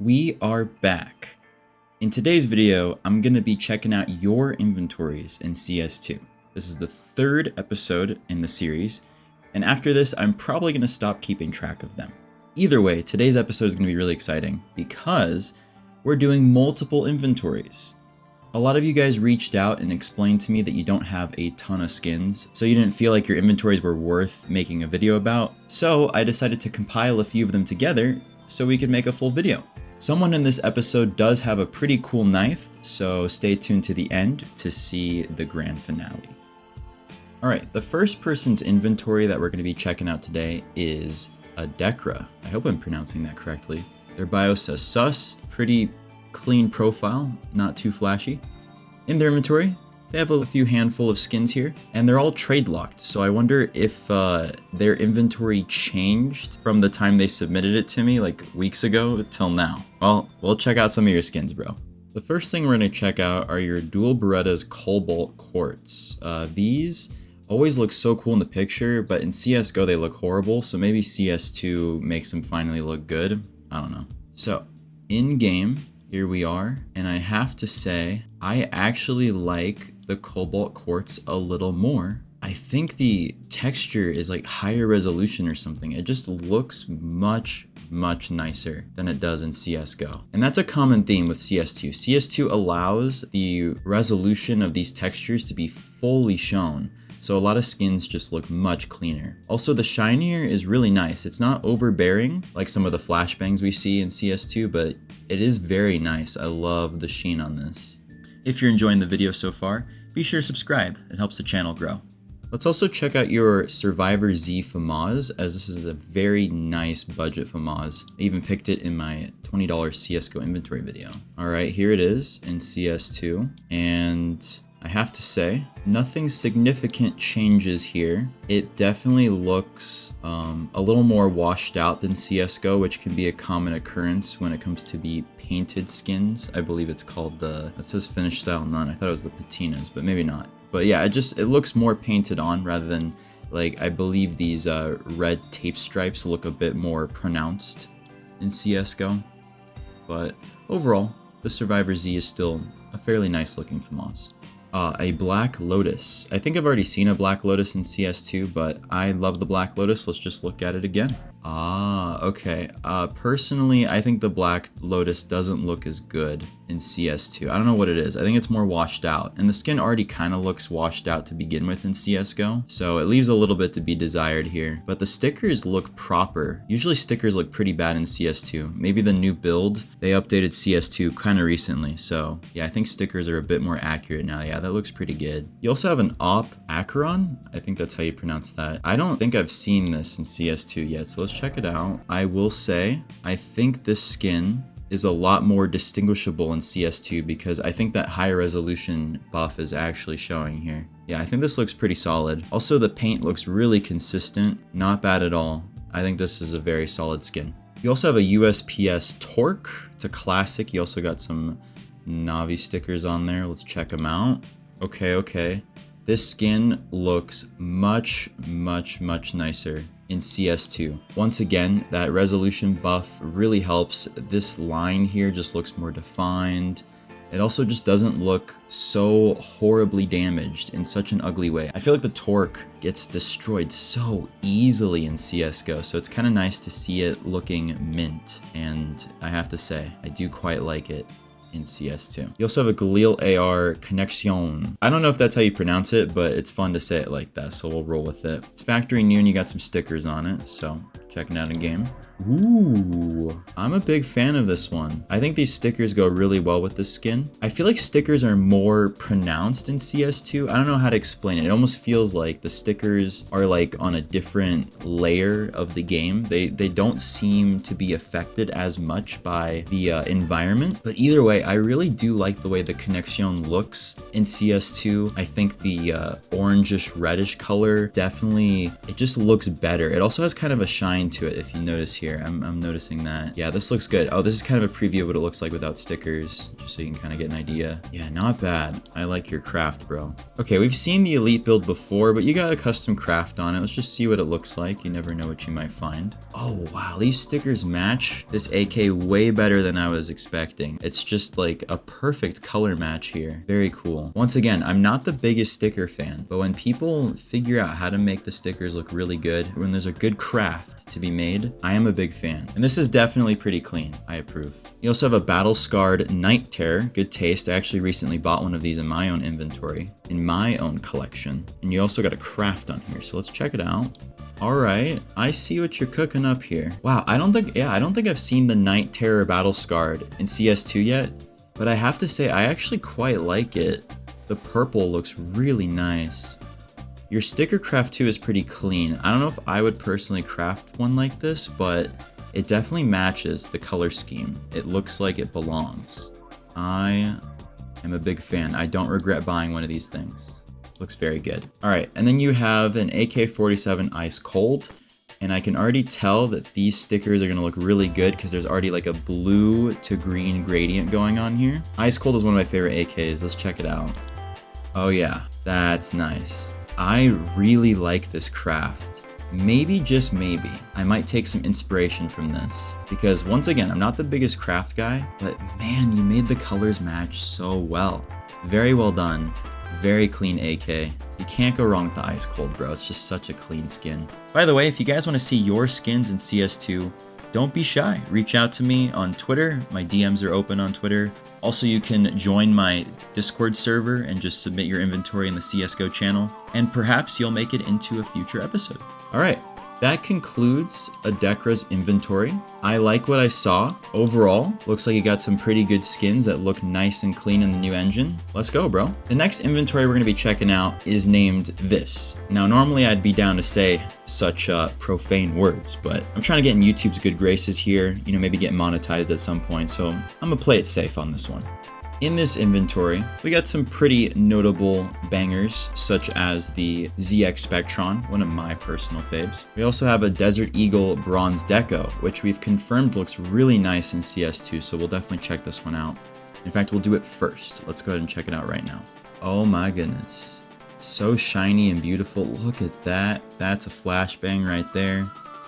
We are back. In today's video, I'm going to be checking out your inventories in CS2. This is the third episode in the series, and after this, I'm probably going to stop keeping track of them. Either way, today's episode is going to be really exciting because we're doing multiple inventories. A lot of you guys reached out and explained to me that you don't have a ton of skins, so you didn't feel like your inventories were worth making a video about. So I decided to compile a few of them together so we could make a full video. Someone in this episode does have a pretty cool knife, so stay tuned to the end to see the grand finale. Alright, the first person's inventory that we're going to be checking out today is a Dekra. I hope I'm pronouncing that correctly. Their bio says sus, pretty clean profile, not too flashy. In their inventory, they have a few handful of skins here, and they're all trade locked, so I wonder if their inventory changed from the time they submitted it to me, like weeks ago, till now. Well, we'll check out some of your skins, bro. The first thing we're going to check out are your Dual Beretta's Cobalt Quartz. These always look so cool in the picture, but in CSGO they look horrible, so maybe CS2 makes them finally look good. I don't know. So, in-game, here we are, and I have to say, I actually like the Cobalt Quartz a little more. I think the texture is like higher resolution or something. It just looks much nicer than it does in CSGO. And that's a common theme with CS2. CS2 allows the resolution of these textures to be fully shown. So a lot of skins just look much cleaner. Also, the shinier is really nice. It's not overbearing like some of the flashbangs we see in CS2, but it is very nice. I love the sheen on this. If you're enjoying the video so far, be sure to subscribe. It helps the channel grow. Let's also check out your Survivor Z FAMAS, as this is a very nice budget FAMAS. I even picked it in my $20 CSGO inventory video. All right, here it is in CS2, and I have to say, nothing significant changes here. It definitely looks a little more washed out than CSGO, which can be a common occurrence when it comes to the painted skins. I believe it's called it says finished style none. I thought it was the patinas, but maybe not. But yeah, it looks more painted on rather than, like, I believe these red tape stripes look a bit more pronounced in CSGO. But overall, the Survivor Z is still a fairly nice looking FAMAS. A Black Lotus. I think I've already seen a Black Lotus in CS2, but I love the Black Lotus. Let's just look at it again. Okay. Personally, I think the Black Lotus doesn't look as good in CS2. I don't know what it is. I think it's more washed out. And the skin already kind of looks washed out to begin with in CSGO. So it leaves a little bit to be desired here. But the stickers look proper. Usually stickers look pretty bad in CS2. Maybe the new build, they updated CS2 kind of recently. So yeah, I think stickers are a bit more accurate now. Yeah, that looks pretty good. You also have an Op Acheron. I think that's how you pronounce that. I don't think I've seen this in CS2 yet, so let's check it out. I will say, I think this skin is a lot more distinguishable in CS2 because I think that higher resolution buff is actually showing here. Yeah, I think this looks pretty solid. Also, the paint looks really consistent. Not bad at all. I think this is a very solid skin. You also have a USPS Torque. It's a classic. You also got some Navi stickers on there. Let's check them out. Okay. This skin looks much nicer in CS2. Once again, that resolution buff really helps. This line here just looks more defined. It also just doesn't look so horribly damaged in such an ugly way. I feel like the torque gets destroyed so easily in CSGO, so it's kind of nice to see it looking mint. And I have to say, I do quite like it in CS2. You also have a Galil AR Connexion. I don't know if that's how you pronounce it, but it's fun to say it like that, so we'll roll with it. It's factory new and you got some stickers on it, so checking out in game. Ooh, I'm a big fan of this one. I think these stickers go really well with this skin. I feel like stickers are more pronounced in CS2. I don't know how to explain it. It almost feels like the stickers are like on a different layer of the game. They don't seem to be affected as much by the environment. But either way, I really do like the way the Connexion looks in CS2. I think the orangish reddish color definitely, it just looks better. It also has kind of a shine to it if you notice here. here. I'm noticing that. Yeah, this looks good. Oh, this is kind of a preview of what it looks like without stickers, just so you can kind of get an idea. Yeah, not bad. I like your craft, bro. Okay, we've seen the elite build before, but you got a custom craft on it. Let's just see what it looks like. You never know what you might find. Oh, wow, these stickers match this AK way better than I was expecting. It's just like a perfect color match here. Very cool. Once again, I'm not the biggest sticker fan, but when people figure out how to make the stickers look really good, when there's a good craft to be made, I am a big fan. And this is definitely pretty clean. I approve. You also have a battle scarred Night Terror. Good taste. I actually recently bought one of these in my own inventory, in my own collection. And you also got a craft on here, so let's check it out. All right, I see what you're cooking up here. Wow, I don't think I've seen the Night Terror battle scarred in CS2 yet, but I have to say I actually quite like it. The purple looks really nice. Your sticker craft too is pretty clean. I don't know if I would personally craft one like this, but it definitely matches the color scheme. It looks like it belongs. I am a big fan. I don't regret buying one of these things. Looks very good. All right, and then you have an AK-47 Ice Cold, and I can already tell that these stickers are gonna look really good because there's already like a blue to green gradient going on here. Ice Cold is one of my favorite AKs. Let's check it out. Oh yeah, that's nice. I really like this craft. Maybe, just maybe, I might take some inspiration from this. Because once again, I'm not the biggest craft guy, but man, you made the colors match so well. Very well done. Very clean AK. You can't go wrong with the Ice Cold, bro. It's just such a clean skin. By the way, if you guys want to see your skins in CS2, don't be shy. Reach out to me on Twitter. My DMs are open on Twitter. Also, you can join my Discord server and just submit your inventory in the CSGO channel, and perhaps you'll make it into a future episode. All right, that concludes Adekra's inventory. I like what I saw. Overall, looks like you got some pretty good skins that look nice and clean in the new engine. Let's go, bro. The next inventory we're gonna be checking out is named this. Now, normally I'd be down to say such profane words, but I'm trying to get in YouTube's good graces here, you know, maybe get monetized at some point, so I'm gonna play it safe on this one. In this inventory, we got some pretty notable bangers, such as the ZX Spectron, one of my personal faves. We also have a Desert Eagle Bronze Deco, which we've confirmed looks really nice in CS2, so we'll definitely check this one out. In fact, we'll do it first. Let's go ahead and check it out right now. Oh my goodness. So shiny and beautiful. Look at that. That's a flashbang right there.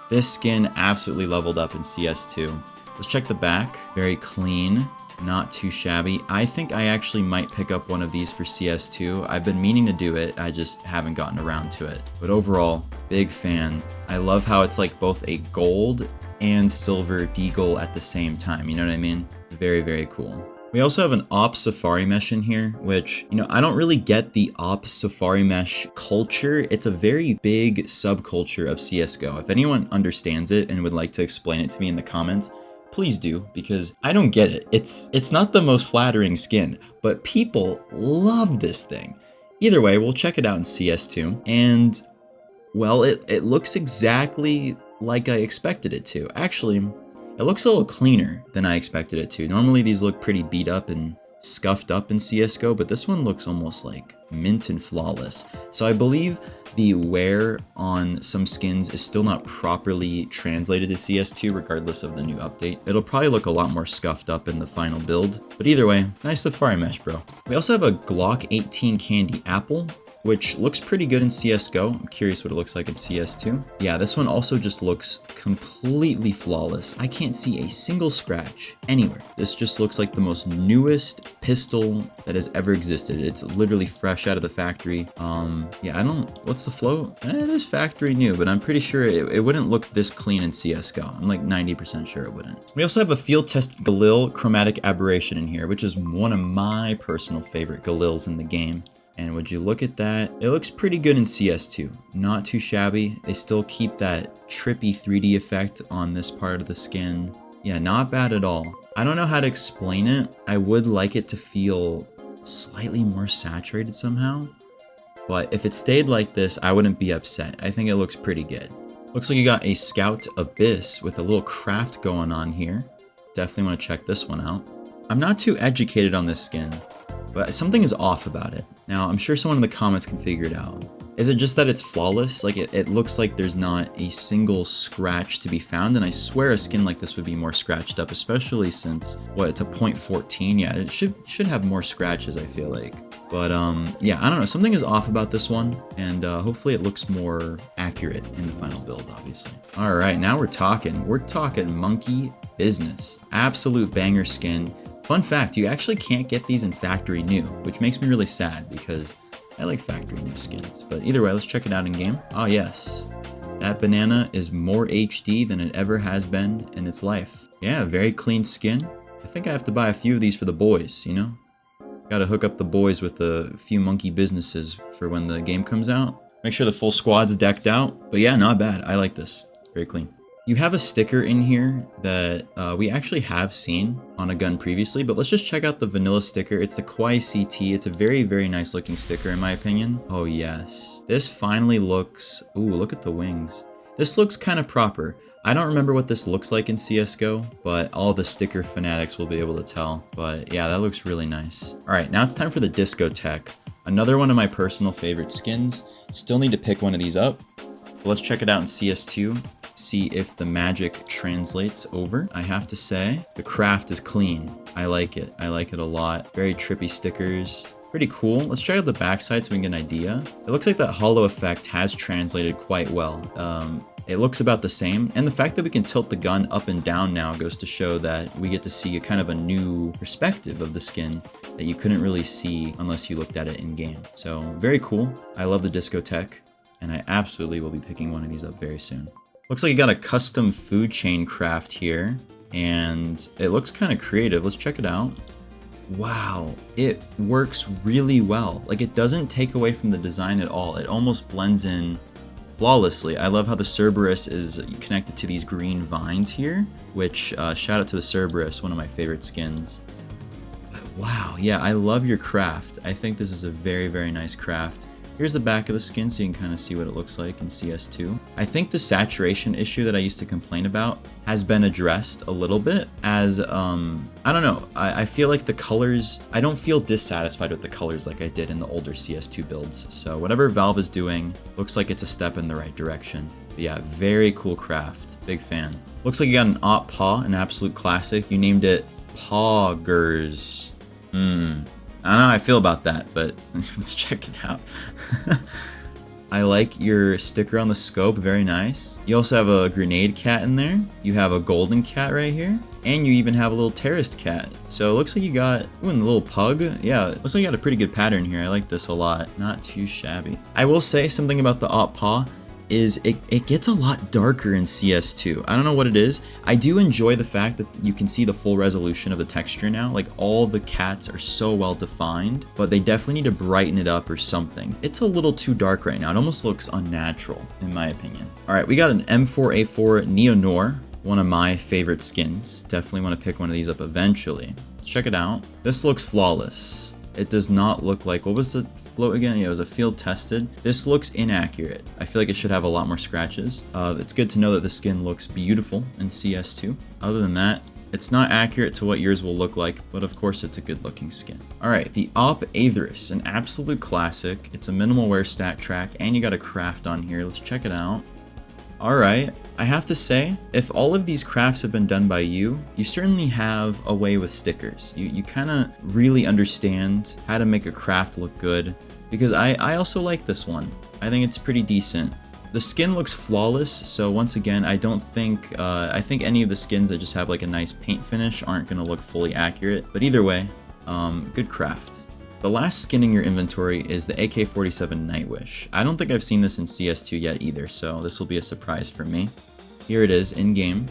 This skin absolutely leveled up in CS2. Let's check the back. Very clean. Not too shabby. I think I actually might pick up one of these for CS2. I've been meaning to do it, I just haven't gotten around to it. But overall, big fan. I love how it's like both a gold and silver deagle at the same time, you know what I mean? Very, very cool. We also have an Ops Safari Mesh in here, which, you know, I don't really get the Ops Safari Mesh culture. It's a very big subculture of CSGO. If anyone understands it and would like to explain it to me in the comments, please do, because I don't get it. It's not the most flattering skin, but people love this thing. Either way, we'll check it out in CS2, and well, it looks exactly like I expected it to. Actually, it looks a little cleaner than I expected it to. Normally these look pretty beat up and scuffed up in CSGO, but this one looks almost like mint and flawless. So I believe the wear on some skins is still not properly translated to CS2 regardless of the new update. It'll probably look a lot more scuffed up in the final build, but either way, nice Safari Mesh, bro. We also have a Glock 18 Candy Apple, which looks pretty good in CSGO. I'm curious what it looks like in CS2. Yeah, this one also just looks completely flawless. I can't see a single scratch anywhere. This just looks like the most newest pistol that has ever existed. It's literally fresh out of the factory. Yeah, what's the flow? It is factory new, but I'm pretty sure it wouldn't look this clean in CSGO. I'm like 90% sure it wouldn't. We also have a field test Galil Chromatic Aberration in here, which is one of my personal favorite Galils in the game. And would you look at that? It looks pretty good in CS2. Not too shabby. They still keep that trippy 3D effect on this part of the skin. Yeah, not bad at all. I don't know how to explain it. I would like it to feel slightly more saturated somehow. But if it stayed like this, I wouldn't be upset. I think it looks pretty good. Looks like you got a Scout Abyss with a little craft going on here. Definitely want to check this one out. I'm not too educated on this skin, but something is off about it. Now, I'm sure someone in the comments can figure it out. Is it just that it's flawless? Like it looks like there's not a single scratch to be found, and I swear a skin like this would be more scratched up, especially since, what, it's a .14? Yeah, it should have more scratches, I feel like. But yeah, I don't know, something is off about this one, and hopefully it looks more accurate in the final build, obviously. All right, now we're talking monkey business. Absolute banger skin. Fun fact, you actually can't get these in factory new, which makes me really sad because I like factory new skins. But either way, let's check it out in game. Oh yes, that banana is more HD than it ever has been in its life. Yeah, very clean skin. I think I have to buy a few of these for the boys, you know? Gotta hook up the boys with a few monkey businesses for when the game comes out. Make sure the full squad's decked out. But yeah, not bad. I like this. Very clean. You have a sticker in here that we actually have seen on a gun previously, but let's just check out the vanilla sticker. It's the Kwai CT. It's a very, very nice looking sticker in my opinion. Oh yes. This finally looks, ooh, look at the wings. This looks kind of proper. I don't remember what this looks like in CSGO, but all the sticker fanatics will be able to tell. But yeah, that looks really nice. All right, now it's time for the discotheque. Another one of my personal favorite skins. Still need to pick one of these up. But let's check it out in CS2. See if the magic translates over. I have to say, the craft is clean. I like it. I like it a lot. Very trippy stickers. Pretty cool. Let's check out the backside so we can get an idea. It looks like that hollow effect has translated quite well. It looks about the same, and the fact that we can tilt the gun up and down now goes to show that we get to see a kind of a new perspective of the skin that you couldn't really see unless you looked at it in game. So very cool. I love the discotheque, and I absolutely will be picking one of these up very soon. Looks like you got a custom food chain craft here, and it looks kind of creative. Let's check it out. Wow, it works really well. Like, it doesn't take away from the design at all. It almost blends in flawlessly. I love how the Cerberus is connected to these green vines here, which shout out to the Cerberus, one of my favorite skins. But wow, yeah, I love your craft. I think this is a very, very nice craft. Here's the back of the skin so you can kind of see what it looks like in CS2. I think the saturation issue that I used to complain about has been addressed a little bit as, I don't know, I feel like the colors, I don't feel dissatisfied with the colors like I did in the older CS2 builds. So whatever Valve is doing looks like it's a step in the right direction. But yeah, very cool craft. Big fan. Looks like you got an Op Paw, an absolute classic. You named it Poggers. I don't know how I feel about that, but let's check it out. I like your sticker on the scope, very nice. You also have a grenade cat in there. You have a golden cat right here. And you even have a little terrorist cat. So it looks like you got, ooh, and the little pug. Yeah, it looks like you got a pretty good pattern here. I like this a lot. Not too shabby. I will say something about the Op Paw is it gets a lot darker in CS2. I don't know what it is. I do enjoy the fact that you can see the full resolution of the texture now. Like, all the cats are so well defined, but they definitely need to brighten it up or something. It's a little too dark right now. It almost looks unnatural, in my opinion. All right, we got an M4A4 Neo-Noir, one of my favorite skins. Definitely want to pick one of these up eventually. Let's check it out. This looks flawless. It does not look like, what was the float again? Yeah, it was a field tested. This looks inaccurate. I feel like it should have a lot more scratches. It's good to know that the skin looks beautiful in CS2. Other than that, it's not accurate to what yours will look like, but of course it's a good looking skin. All right, the Op Aetherus, an absolute classic. It's a minimal wear stat track, and you got a craft on here. Let's check it out. All right, I have to say, if all of these crafts have been done by you, you certainly have a way with stickers. You kind of really understand how to make a craft look good, because I also like this one. I think it's pretty decent. The skin looks flawless, so once again, I don't think, I think any of the skins that just have like a nice paint finish aren't going to look fully accurate, but either way, good craft. The last skin in your inventory is the AK-47 Nightwish. I don't think I've seen this in CS2 yet either, so this will be a surprise for me. Here it is in game.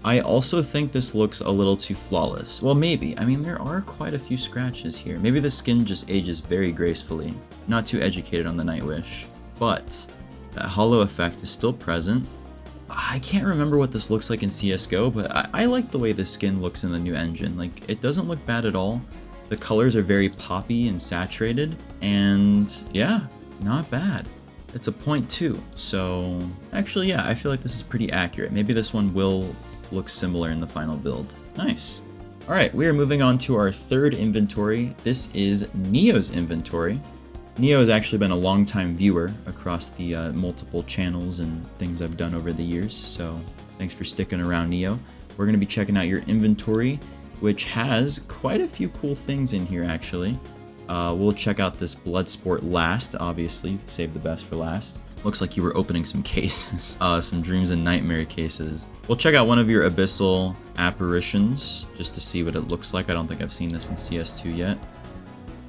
I also think this looks a little too flawless. Well, maybe. I mean, there are quite a few scratches here. Maybe the skin just ages very gracefully. Not too educated on the Nightwish. But that hollow effect is still present. I can't remember what this looks like in CSGO, but I like the way this skin looks in the new engine. Like, it doesn't look bad at all. The colors are very poppy and saturated, and yeah, not bad. It's a 0.2, so actually, yeah, I feel like this is pretty accurate. Maybe this one will look similar in the final build. Nice. All right, we are moving on to our third inventory. This is Neo's inventory. Neo has actually been a long-time viewer across the multiple channels and things I've done over the years, so thanks for sticking around, Neo. We're going to be checking out your inventory, which has quite a few cool things in here, actually. We'll check out this Bloodsport last, obviously. Save the best for last. Looks like you were opening some cases, some Dreams and Nightmare cases. We'll check out one of your Abyssal Apparitions, just to see what it looks like. I don't think I've seen this in CS2 yet.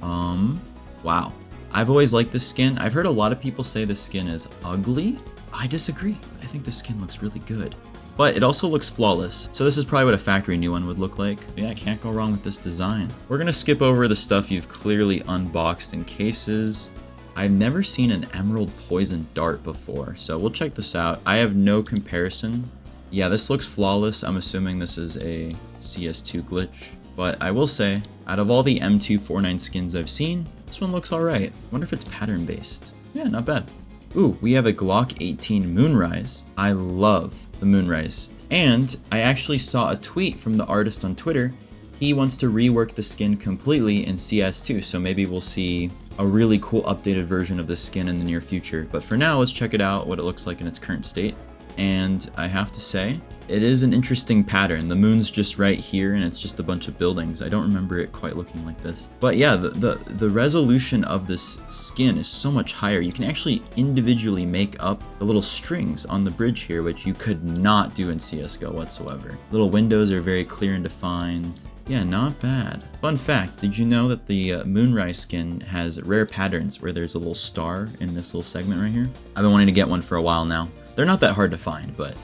Wow. I've always liked this skin. I've heard a lot of people say this skin is ugly. I disagree. I think this skin looks really good. But it also looks flawless. So this is probably what a factory new one would look like. Yeah, I can't go wrong with this design. We're gonna skip over the stuff you've clearly unboxed in cases. I've never seen an Emerald Poison Dart before, so we'll check this out. I have no comparison. Yeah, this looks flawless. I'm assuming this is a CS2 glitch. But I will say, out of all the M249 skins I've seen, this one looks alright. Wonder if it's pattern based. Yeah, not bad. Ooh, we have a Glock 18 Moonrise. I love the Moonrise. And I actually saw a tweet from the artist on Twitter. He wants to rework the skin completely in CS2, so maybe we'll see a really cool updated version of this skin in the near future. But for now, let's check it out, what it looks like in its current state. And I have to say, it is an interesting pattern. The moon's just right here and it's just a bunch of buildings. I don't remember it quite looking like this. But yeah, the resolution of this skin is so much higher. You can actually individually make up the little strings on the bridge here, which you could not do in CSGO whatsoever. Little windows are very clear and defined. Yeah, not bad. Fun fact, did you know that the Moonrise skin has rare patterns where there's a little star in this little segment right here? I've been wanting to get one for a while now. They're not that hard to find, but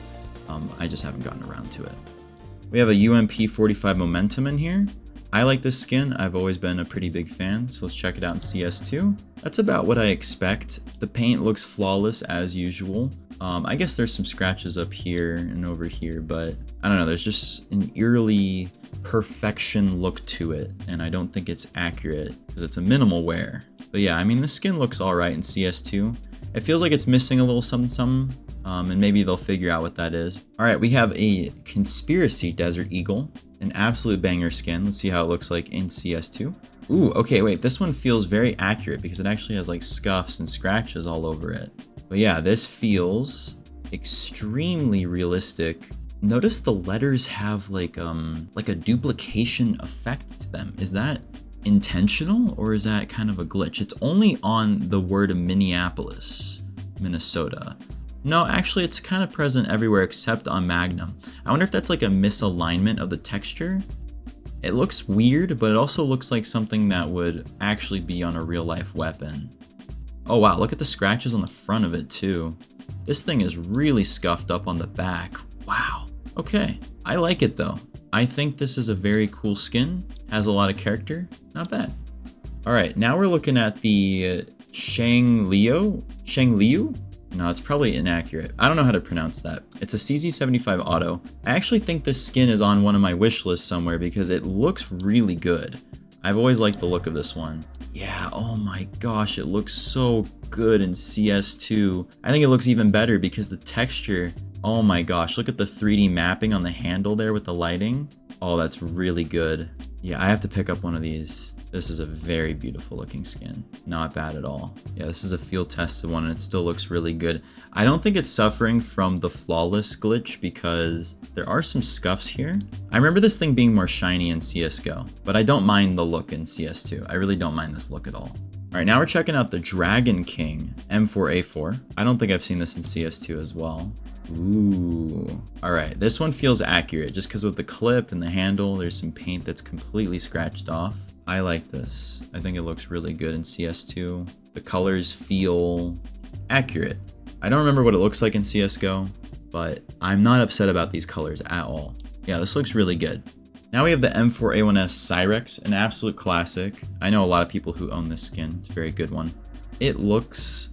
I just haven't gotten around to it. We have a UMP 45 Momentum in here. I like this skin. I've always been a pretty big fan, so let's check it out in CS2. That's about what I expect. The paint looks flawless as usual. I guess there's some scratches up here and over here, but I don't know, there's just an eerily perfection look to it, and I don't think it's accurate because it's a minimal wear. But yeah, I mean, the skin looks alright in CS2. It feels like it's missing a little something, and maybe they'll figure out what that is. Alright, we have a Conspiracy Desert Eagle, an absolute banger skin. Let's see how it looks like in CS2. Ooh, okay, wait, this one feels very accurate because it actually has like scuffs and scratches all over it. But yeah, this feels extremely realistic. Notice the letters have like a duplication effect to them. Is that intentional or is that kind of a glitch? It's only on the word Minneapolis, Minnesota. No, actually it's kind of present everywhere except on Magnum. I wonder if that's like a misalignment of the texture. It looks weird, but it also looks like something that would actually be on a real life weapon. Oh wow, look at the scratches on the front of it too. This thing is really scuffed up on the back. Wow. Okay, I like it though. I think this is a very cool skin. Has a lot of character. Not bad. All right, now we're looking at the Shangliu? No, it's probably inaccurate. I don't know how to pronounce that. It's a CZ75 auto. I actually think this skin is on one of my wish lists somewhere because it looks really good. I've always liked the look of this one. Yeah, oh my gosh, it looks so good in CS2. I think it looks even better because the texture, oh my gosh, look at the 3D mapping on the handle there with the lighting. Oh, that's really good. Yeah, I have to pick up one of these. This is a very beautiful looking skin. Not bad at all. Yeah, this is a field tested one and it still looks really good. I don't think it's suffering from the flawless glitch because there are some scuffs here. I remember this thing being more shiny in CSGO, but I don't mind the look in CS2. I really don't mind this look at all. All right, now we're checking out the Dragon King M4A4. I don't think I've seen this in CS2 as well. Ooh. All right, this one feels accurate just because with the clip and the handle, there's some paint that's completely scratched off. I like this. I think it looks really good in CS2. The colors feel accurate. I don't remember what it looks like in CSGO, but I'm not upset about these colors at all. Yeah, this looks really good. Now we have the M4A1S Cyrex, an absolute classic. I know a lot of people who own this skin. It's a very good one. It looks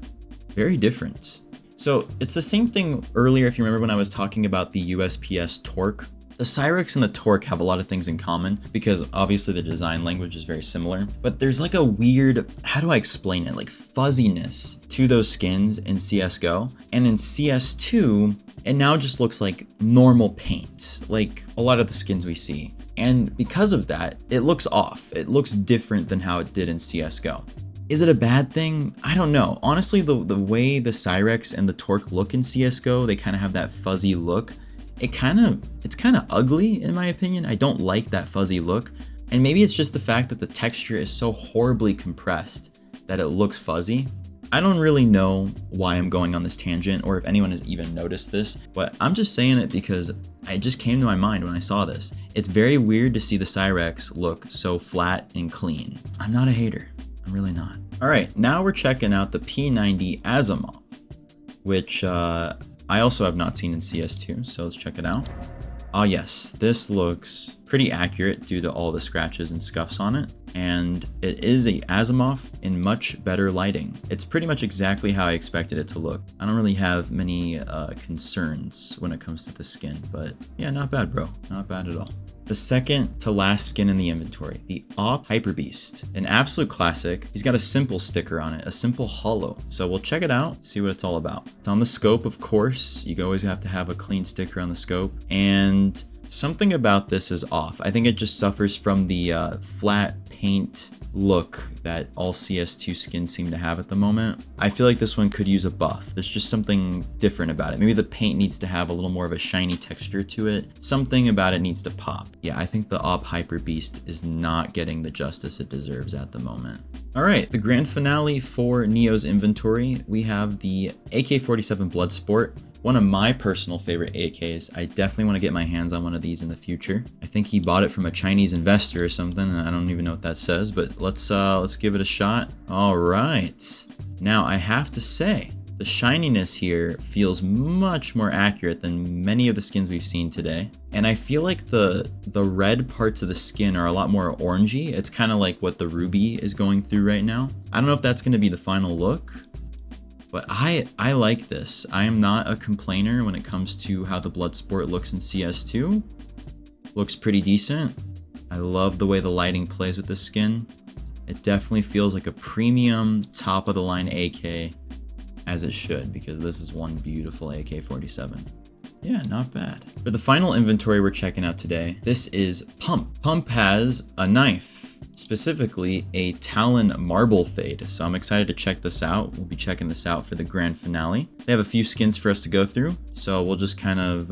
very different. So it's the same thing earlier if you remember when I was talking about the USPS Torque. The Cyrex and the Torque have a lot of things in common because obviously the design language is very similar, but there's like a weird, how do I explain it? Like fuzziness to those skins in CSGO, and in CS2, it now just looks like normal paint, like a lot of the skins we see. And because of that, it looks off. It looks different than how it did in CSGO. Is it a bad thing? I don't know. Honestly, the way the Cyrex and the Torque look in CSGO, they kind of have that fuzzy look. It's kind of ugly in my opinion. I don't like that fuzzy look. And maybe it's just the fact that the texture is so horribly compressed that it looks fuzzy. I don't really know why I'm going on this tangent or if anyone has even noticed this, but I'm just saying it because it just came to my mind when I saw this. It's very weird to see the Cyrex look so flat and clean. I'm not a hater. I'm really not. All right, now we're checking out the P90 Asimov, which I also have not seen in CS2, so let's check it out. Oh yes, this looks pretty accurate due to all the scratches and scuffs on it, and it is a Asimov in much better lighting. It's pretty much exactly how I expected it to look. I don't really have many concerns when it comes to the skin, but yeah, not bad, bro. Not bad at all. The second to last skin in the inventory, the Op Hyper Beast, an absolute classic. He's got a simple sticker on it, a simple hollow. So we'll check it out, see what it's all about. It's on the scope, of course. You always have to have a clean sticker on the scope. And something about this is off. I think it just suffers from the flat paint look that all CS2 skins seem to have at the moment. I feel like this one could use a buff. There's just something different about it. Maybe the paint needs to have a little more of a shiny texture to it. Something about it needs to pop. Yeah, I think the Op Hyper Beast is not getting the justice it deserves at the moment. All right, the grand finale for Neo's inventory. We have the AK-47 Bloodsport. One of my personal favorite AKs. I definitely want to get my hands on one of these in the future. I think he bought it from a Chinese investor or something. I don't even know what that says, but let's give it a shot. All right. Now I have to say, the shininess here feels much more accurate than many of the skins we've seen today. And I feel like the red parts of the skin are a lot more orangey. It's kind of like what the Ruby is going through right now. I don't know if that's going to be the final look, but I like this. I am not a complainer when it comes to how the Bloodsport looks in CS2. Looks pretty decent. I love the way the lighting plays with this skin. It definitely feels like a premium top of the line AK, as it should, because this is one beautiful AK-47. Yeah, not bad. For the final inventory we're checking out today, this is Pump. Pump has a knife, specifically a Talon Marble Fade. So I'm excited to check this out. We'll be checking this out for the grand finale. They have a few skins for us to go through, so we'll just kind of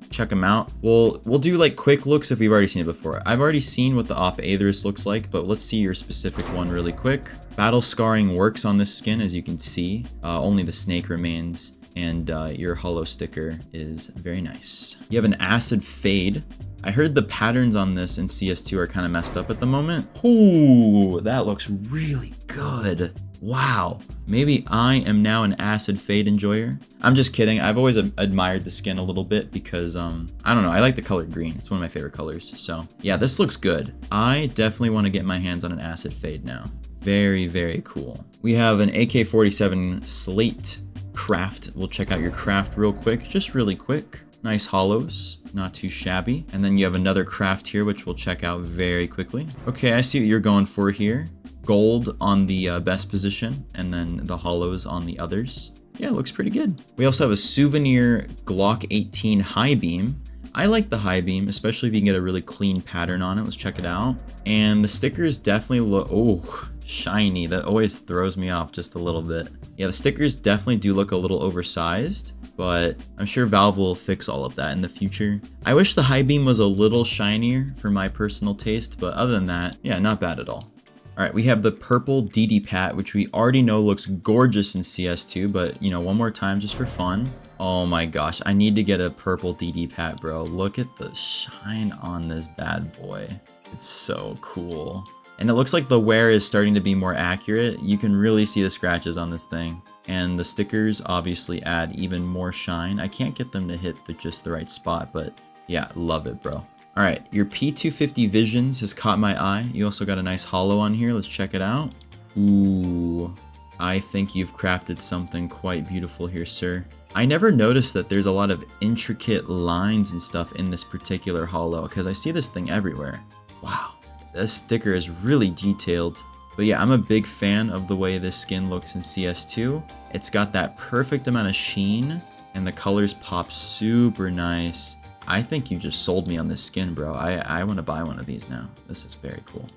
check them out. We'll do like quick looks if we've already seen it before. I've already seen what the Op Aetherus looks like, but let's see your specific one really quick. Battle scarring works on this skin, as you can see. Only the snake remains. And your hollow sticker is very nice. You have an acid fade. I heard the patterns on this in CS2 are kind of messed up at the moment. Ooh, that looks really good. Wow. Maybe I am now an acid fade enjoyer. I'm just kidding. I've always admired the skin a little bit because, I don't know. I like the color green. It's one of my favorite colors. So yeah, this looks good. I definitely want to get my hands on an acid fade now. Very, very cool. We have an AK-47 Slate craft. We'll check out your craft real quick, just really quick. Nice hollows, not too shabby. And then you have another craft here, which we'll check out very quickly. Okay, I see what you're going for here. Gold on the best position, and then the hollows on the others. Yeah, it looks pretty good. We also have a souvenir Glock 18 high beam. I like the high beam, especially if you can get a really clean pattern on it. Let's check it out. And the stickers definitely look, oh, shiny. That always throws me off just a little bit. Yeah, the stickers definitely do look a little oversized, but I'm sure Valve will fix all of that in the future. I wish the high beam was a little shinier for my personal taste, but other than that, yeah, not bad at all. All right, we have the purple DD Pat, which we already know looks gorgeous in CS2, but you know, one more time just for fun. Oh my gosh, I need to get a purple DD Pat, bro. Look at the shine on this bad boy. It's so cool. And it looks like the wear is starting to be more accurate. You can really see the scratches on this thing. And the stickers obviously add even more shine. I can't get them to hit just the right spot, but yeah, love it, bro. All right, your P250 Visions has caught my eye. You also got a nice hollow on here. Let's check it out. Ooh, I think you've crafted something quite beautiful here, sir. I never noticed that there's a lot of intricate lines and stuff in this particular hollow because I see this thing everywhere. Wow. This sticker is really detailed. But yeah, I'm a big fan of the way this skin looks in CS2. It's got that perfect amount of sheen and the colors pop super nice. I think you just sold me on this skin, bro. I want to buy one of these now. This is very cool.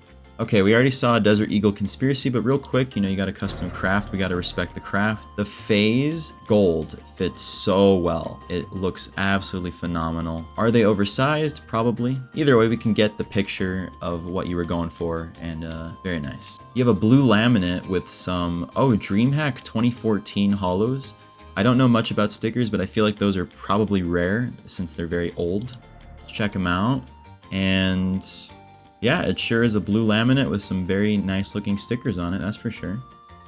Okay, we already saw Desert Eagle Conspiracy, but real quick, you know, you got a custom craft. We got to respect the craft. The Phase Gold fits so well. It looks absolutely phenomenal. Are they oversized? Probably. Either way, we can get the picture of what you were going for, and very nice. You have a blue laminate with some, DreamHack 2014 hollows. I don't know much about stickers, but I feel like those are probably rare since they're very old. Let's check them out. And yeah, it sure is a blue laminate with some very nice looking stickers on it, that's for sure.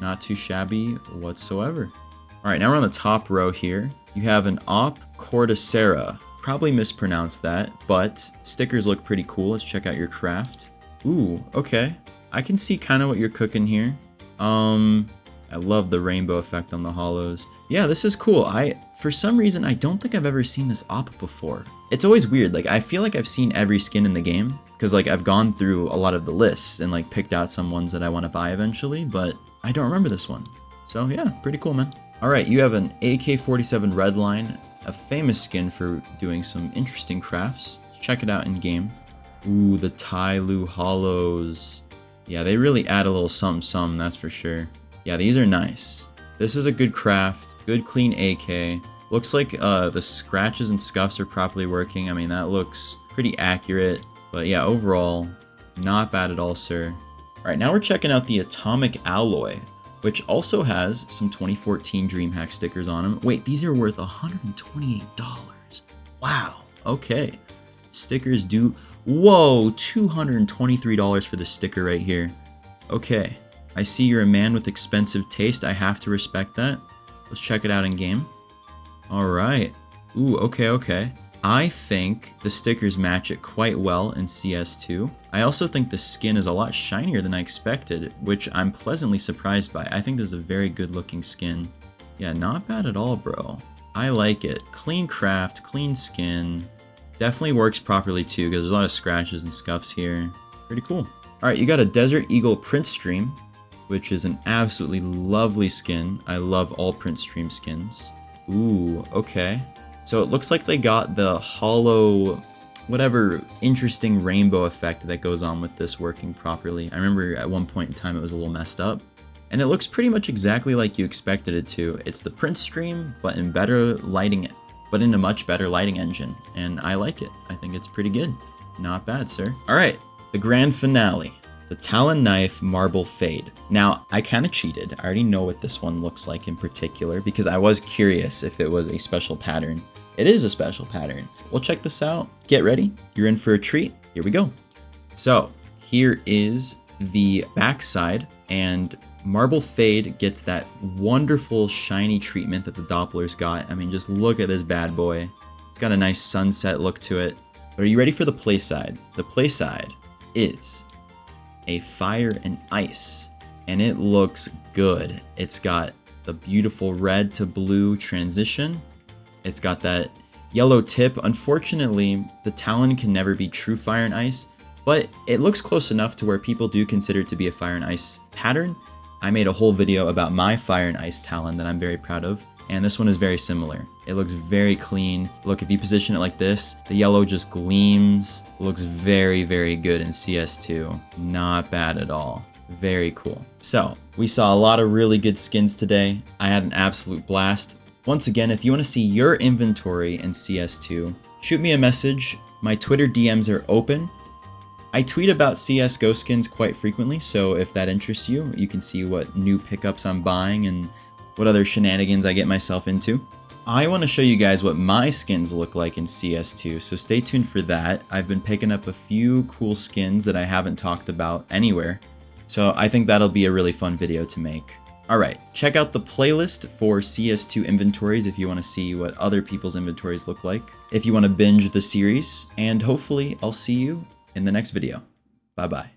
Not too shabby whatsoever. All right, now we're on the top row here. You have an Op Cordyceps. Probably mispronounced that, but stickers look pretty cool. Let's check out your craft. Ooh, okay. I can see kind of what you're cooking here. I love the rainbow effect on the hollows. Yeah, this is cool. For some reason, I don't think I've ever seen this op before. It's always weird. Like, I feel like I've seen every skin in the game because like I've gone through a lot of the lists and like picked out some ones that I want to buy eventually, but I don't remember this one. So yeah, pretty cool, man. All right, you have an AK-47 Redline, a famous skin for doing some interesting crafts. Check it out in game. Ooh, the Tyloo hollows. Yeah, they really add a little something, that's for sure. Yeah, these are nice. This is a good craft, good clean AK. Looks like the scratches and scuffs are properly working. I mean, that looks pretty accurate. But yeah, overall, not bad at all, sir. All right, now we're checking out the Atomic Alloy, which also has some 2014 DreamHack stickers on them. Wait, these are worth $128. Wow, okay. Stickers do... Whoa, $223 for the sticker right here. Okay. I see you're a man with expensive taste. I have to respect that. Let's check it out in game. All right. Ooh, okay. I think the stickers match it quite well in CS2. I also think the skin is a lot shinier than I expected, which I'm pleasantly surprised by. I think this is a very good looking skin. Yeah, not bad at all, bro. I like it. Clean craft, clean skin. Definitely works properly too, because there's a lot of scratches and scuffs here. Pretty cool. All right, you got a Desert Eagle Print Stream, which is an absolutely lovely skin. I love all Print Stream skins. Ooh, okay. So it looks like they got the hollow, whatever interesting rainbow effect that goes on with this working properly. I remember at one point in time it was a little messed up. And it looks pretty much exactly like you expected it to. It's the Print Stream, but in better lighting, but in a much better lighting engine. And I like it. I think it's pretty good. Not bad, sir. All right, the grand finale. The Talon Knife Marble Fade. Now, I kind of cheated. I already know what this one looks like in particular because I was curious if it was a special pattern. It is a special pattern. We'll check this out. Get ready. You're in for a treat. Here we go. So, here is the backside, and Marble Fade gets that wonderful shiny treatment that the Doppler's got. I mean, just look at this bad boy. It's got a nice sunset look to it. But are you ready for the play side? The play side is a Fire and Ice, and it looks good. It's got the beautiful red to blue transition. It's got that yellow tip. Unfortunately, the Talon can never be true Fire and Ice, but it looks close enough to where people do consider it to be a Fire and Ice pattern. I made a whole video about my Fire and Ice Talon that I'm very proud of, and this one is very similar. It looks very clean. Look, if you position it like this, the yellow just gleams. Looks very, very good in CS2. Not bad at all. Very cool. So, we saw a lot of really good skins today. I had an absolute blast. Once again, if you want to see your inventory in CS2, shoot me a message. My Twitter DMs are open. I tweet about CSGO skins quite frequently, so if that interests you, you can see what new pickups I'm buying and what other shenanigans I get myself into. I want to show you guys what my skins look like in CS2, so stay tuned for that. I've been picking up a few cool skins that I haven't talked about anywhere, so I think that'll be a really fun video to make. Alright, check out the playlist for CS2 inventories if you want to see what other people's inventories look like, if you want to binge the series, and hopefully I'll see you in the next video. Bye bye.